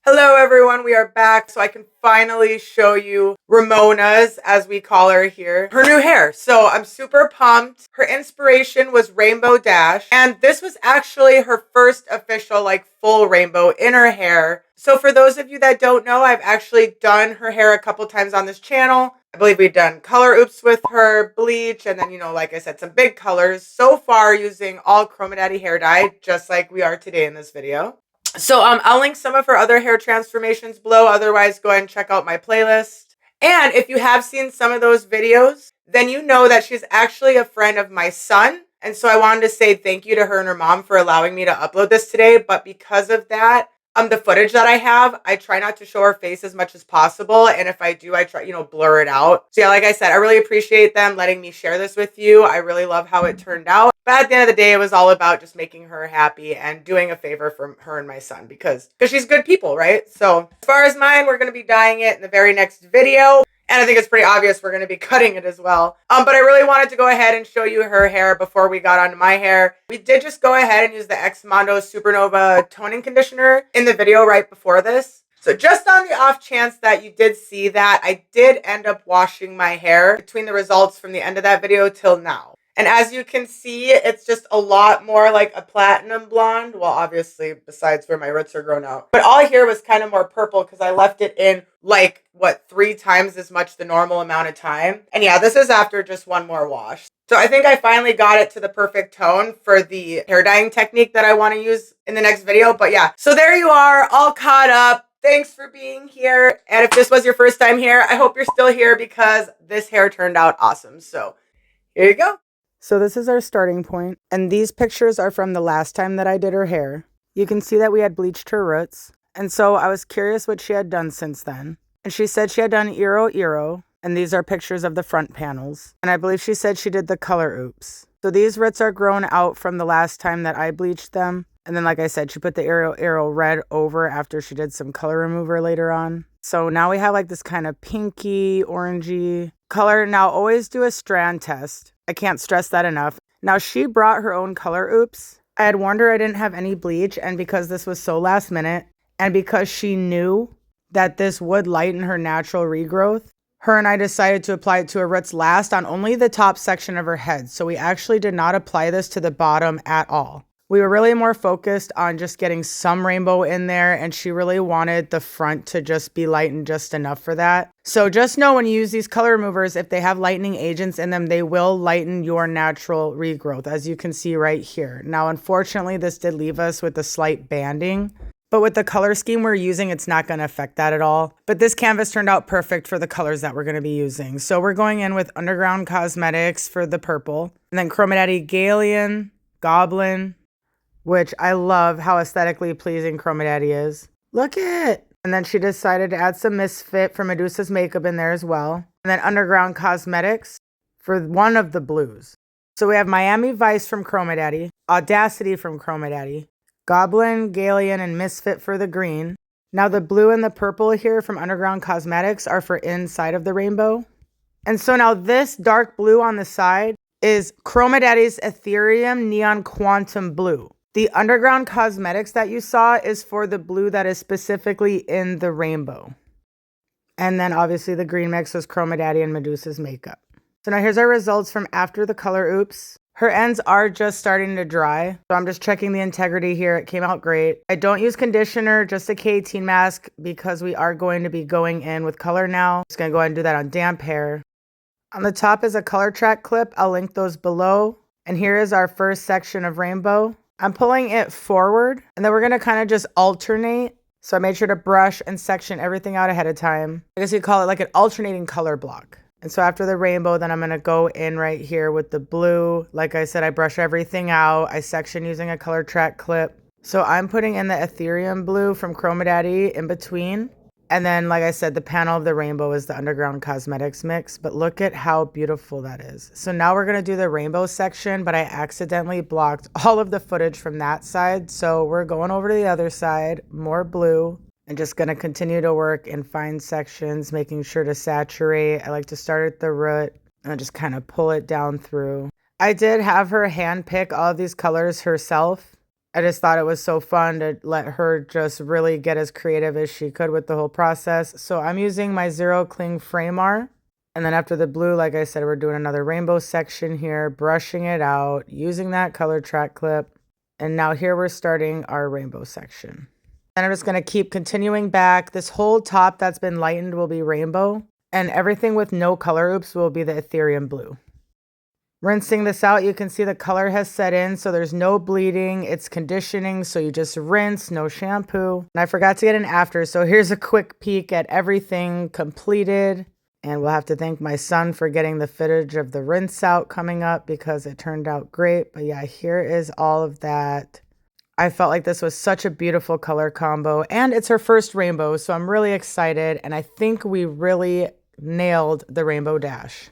Hello everyone, we are back so I can finally show you Ramona's, as we call her here, her new hair. So I'm super pumped. Her inspiration was Rainbow Dash, and this was actually her first official full rainbow in her hair. So for those of you that don't know, I've actually done her hair a couple times on this channel. I believe we've done color oops with her, bleach, and then, like I said, some big colors. So far using all CHROMADADDY hair dye, just like we are today in this video. So I'll link some of her other hair transformations below. Otherwise, go ahead and check out my playlist. And if you have seen some of those videos, then you know that she's actually a friend of my son. And so I wanted to say thank you to her and her mom for allowing me to upload this today. But because of that, the footage that I have, I try not to show her face as much as possible. And if I do, I try, blur it out. So yeah, like I said, I really appreciate them letting me share this with you. I really love how it turned out. But at the end of the day, it was all about just making her happy and doing a favor for her and my son because she's good people, right? So as far as mine, we're going to be dyeing it in the very next video. And I think it's pretty obvious we're going to be cutting it as well. But I really wanted to go ahead and show you her hair before we got onto my hair. We did just go ahead and use the X Mondo Supernova toning conditioner in the video right before this. So just on the off chance that you did see that, I did end up washing my hair between the results from the end of that video till now. And as you can see, it's just a lot more like a platinum blonde. Well, obviously, besides where my roots are grown out. But all here was kind of more purple because I left it in 3 times as much the normal amount of time. And yeah, this is after just one more wash. So I think I finally got it to the perfect tone for the hair dyeing technique that I want to use in the next video. But yeah, so there you are, all caught up. Thanks for being here. And if this was your first time here, I hope you're still here because this hair turned out awesome. So here you go. So this is our starting point, and these pictures are from the last time that I did her hair. You can see that we had bleached her roots, and so I was curious what she had done since then. And she said she had done Eero, and these are pictures of the front panels. And I believe she said she did the color oops. So these roots are grown out from the last time that I bleached them. And then, like I said, she put the Eero red over after she did some color remover later on. So now we have this kind of pinky, orangey color. Now always do a strand test. I can't stress that enough. Now she brought her own color oops. I had warned her I didn't have any bleach, and because this was so last minute, and because she knew that this would lighten her natural regrowth, her and I decided to apply it to her roots last on only the top section of her head. So we actually did not apply this to the bottom at all. We were really more focused on just getting some rainbow in there, and she really wanted the front to just be lightened just enough for that. So just know when you use these color removers, if they have lightening agents in them, they will lighten your natural regrowth, as you can see right here. Now, unfortunately, this did leave us with a slight banding, but with the color scheme we're using, it's not going to affect that at all. But this canvas turned out perfect for the colors that we're going to be using. So we're going in with Underground Cosmetics for the purple, and then CHROMADADDY Galleon, Goblin, which I love how aesthetically pleasing CHROMADADDY is. Look it! And then she decided to add some Misfit for Medusa's makeup in there as well. And then Underground Cosmetics for one of the blues. So we have Miami Vice from CHROMADADDY, Audacity from CHROMADADDY, Goblin, Galleon, and Misfit for the green. Now the blue and the purple here from Underground Cosmetics are for inside of the rainbow. And so now this dark blue on the side is CHROMADADDY's Ethereum Neon Quantum Blue. The Underground Cosmetics that you saw is for the blue that is specifically in the rainbow. And then obviously the green mix was CHROMADADDY and Medusa's makeup. So now here's our results from after the color oops. Her ends are just starting to dry. So I'm just checking the integrity here. It came out great. I don't use conditioner, just a K18 mask because we are going to be going in with color now. Just gonna go ahead and do that on damp hair. On the top is a color TRAK clip. I'll link those below. And here is our first section of rainbow. I'm pulling it forward, and then we're going to kind of just alternate. So I made sure to brush and section everything out ahead of time. I guess you call it like an alternating color block. And so after the rainbow, then I'm going to go in right here with the blue. Like I said, I brush everything out. I section using a color TRAK clip. So I'm putting in the Ethereum blue from CHROMADADDY in between. And then, like I said, the panel of the rainbow is the Underground Cosmetics mix, but look at how beautiful that is. So now we're going to do the rainbow section, but I accidentally blocked all of the footage from that side. So we're going over to the other side, more blue, and just going to continue to work in fine sections, making sure to saturate. I like to start at the root and just kind of pull it down through. I did have her hand pick all of these colors herself. I just thought it was so fun to let her just really get as creative as she could with the whole process. So I'm using my Zero Cling FRAMAR. And then after the blue, like I said, we're doing another rainbow section here, brushing it out, using that color track clip. And now here we're starting our rainbow section. And I'm just going to keep continuing back. This whole top that's been lightened will be rainbow. And everything with no color oops will be the Ethereum blue. Rinsing this out, you can see the color has set in, so there's no bleeding. It's conditioning, so you just rinse, no shampoo. And I forgot to get an after, so here's a quick peek at everything completed. And we'll have to thank my son for getting the footage of the rinse out coming up because it turned out great. But yeah, here is all of that. I felt like this was such a beautiful color combo, and it's her first rainbow, so I'm really excited. And I think we really nailed the rainbow dash.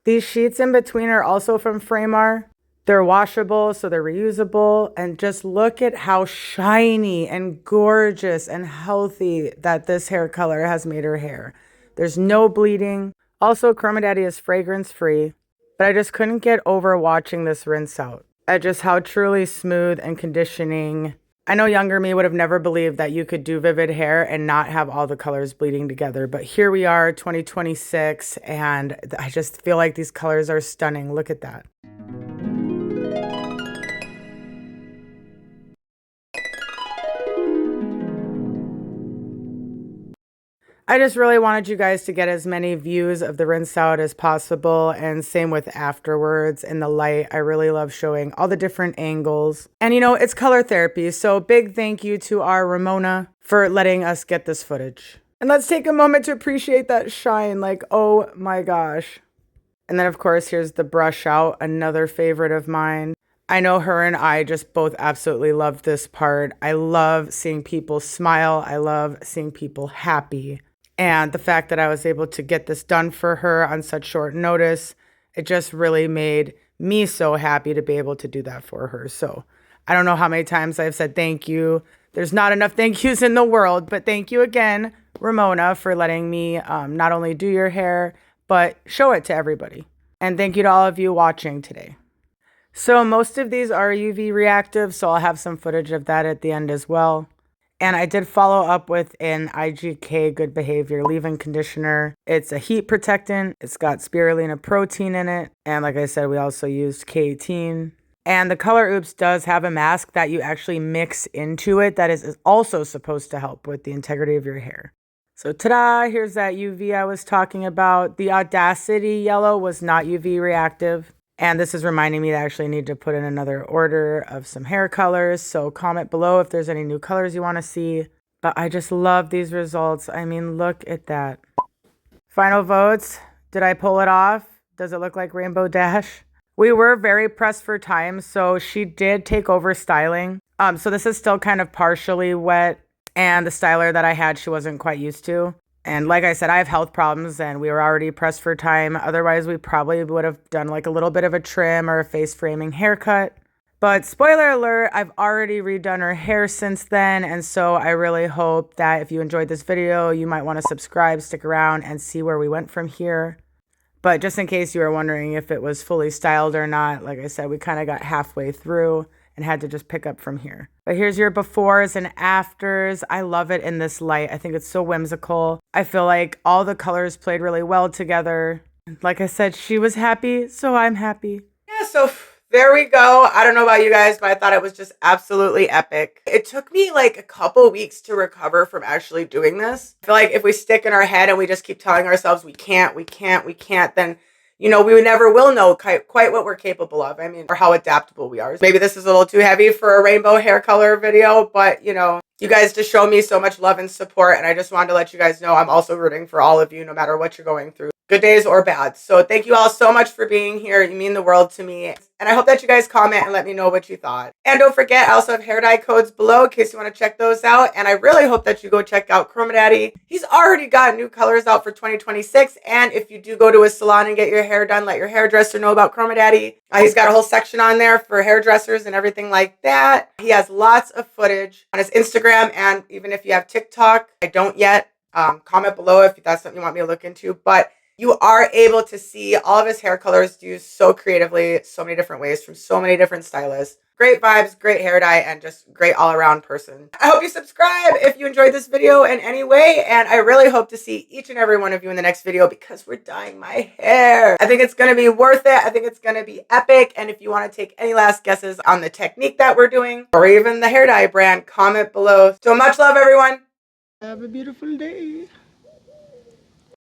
These sheets in between are also from FRAMAR. They're washable, so they're reusable. And just look at how shiny and gorgeous and healthy that this hair color has made her hair. There's no bleeding. Also, CHROMADADDY is fragrance free, but I just couldn't get over watching this rinse out at just how truly smooth and conditioning. I know younger me would have never believed that you could do vivid hair and not have all the colors bleeding together. But here we are, 2026, and I just feel like these colors are stunning. Look at that. I just really wanted you guys to get as many views of the rinse out as possible, and same with afterwards in the light. I really love showing all the different angles. And you know, it's color therapy, so big thank you to our Ramona for letting us get this footage. And let's take a moment to appreciate that shine, like, oh my gosh. And then of course, here's the brush out, another favorite of mine. I know her and I just both absolutely love this part. I love seeing people smile. I love seeing people happy. And the fact that I was able to get this done for her on such short notice, it just really made me so happy to be able to do that for her. So I don't know how many times I've said thank you. There's not enough thank yous in the world, but thank you again, Ramona, for letting me not only do your hair, but show it to everybody. And thank you to all of you watching today. So most of these are UV reactive, so I'll have some footage of that at the end as well. And I did follow up with an IGK Good Behavior leave-in conditioner. It's a heat protectant. It's got spirulina protein in it. And like I said, we also used K18. And the Color Oops does have a mask that you actually mix into it that is also supposed to help with the integrity of your hair. So ta-da, here's that UV I was talking about. The Audacity yellow was not UV reactive. And this is reminding me to actually need to put in another order of some hair colors. So comment below if there's any new colors you want to see. But I just love these results. I mean, look at that. Final votes. Did I pull it off? Does it look like Rainbow Dash? We were very pressed for time, so she did take over styling. So this is still kind of partially wet. And the styler that I had, she wasn't quite used to. And like I said, I have health problems and we were already pressed for time. Otherwise, we probably would have done like a little bit of a trim or a face framing haircut. But spoiler alert, I've already redone her hair since then. And so I really hope that if you enjoyed this video, you might want to subscribe, stick around and see where we went from here. But just in case you were wondering if it was fully styled or not, like I said, we kind of got halfway through and had to just pick up from here. But here's your befores and afters. I love it in this light. I think it's so whimsical. I feel like all the colors played really well together. Like I said, she was happy, so I'm happy. Yeah, so there we go. I don't know about you guys, but I thought it was just absolutely epic. It took me like a couple weeks to recover from actually doing this. I feel like if we stick in our head and we just keep telling ourselves we can't, then you know, we never will know quite what we're capable of. I mean, or how adaptable we are. Maybe this is a little too heavy for a rainbow hair color video, but you know, you guys just show me so much love and support. And I just wanted to let you guys know I'm also rooting for all of you, no matter what you're going through. Good days or bad. So thank you all so much for being here. You mean the world to me. And I hope that you guys comment and let me know what you thought. And don't forget, I also have hair dye codes below in case you want to check those out. And I really hope that you go check out CHROMADADDY. He's already got new colors out for 2026. And if you do go to a salon and get your hair done, let your hairdresser know about CHROMADADDY. He's got a whole section on there for hairdressers and everything like that. He has lots of footage on his Instagram. And even if you have TikTok, I don't yet. Comment below if that's something you want me to look into. But you are able to see all of his hair colors used so creatively, so many different ways from so many different stylists. Great vibes, great hair dye, and just great all around person. I hope you subscribe if you enjoyed this video in any way, and I really hope to see each and every one of you in the next video because we're dyeing my hair. I think it's going to be worth it. I think it's going to be epic. And if you want to take any last guesses on the technique that we're doing or even the hair dye brand, comment below. So much love, everyone. Have a beautiful day.